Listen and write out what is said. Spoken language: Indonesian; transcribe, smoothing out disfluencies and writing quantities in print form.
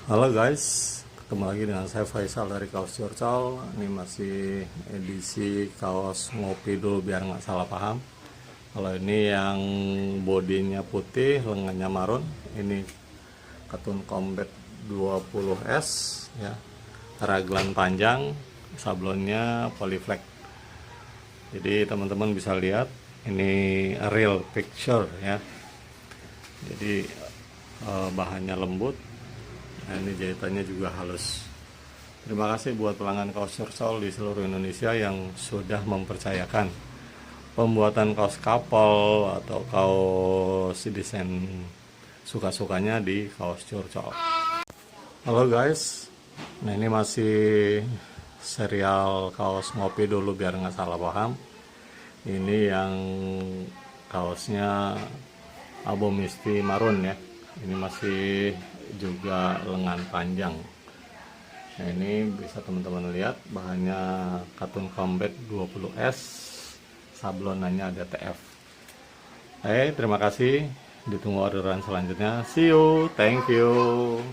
Halo guys, ketemu lagi dengan saya Faisal dari Kaos Curcol. Ini masih edisi kaos ngopi dulu biar nggak salah paham. Kalau ini yang bodinya putih, lengannya marun. Ini Katun Combat 20S ya. Raglan panjang, sablonnya polyflex. Jadi teman-teman bisa lihat ini real picture ya. Jadi bahannya lembut. Nah, ini jahitannya juga halus. Terima kasih buat pelanggan kaos Curcol di seluruh Indonesia yang sudah mempercayakan pembuatan kaos couple atau kaos desain suka-sukanya di kaos Curcol. Halo guys, nah ini masih serial kaos ngopi dulu biar nggak salah paham. Ini yang kaosnya Abu Misti Marun ya. Ini masih juga lengan panjang. Nah, ini bisa teman-teman lihat bahannya Katun Combat 20S, sablonannya ada TF. Terima kasih. Ditunggu orderan selanjutnya. See you. Thank you.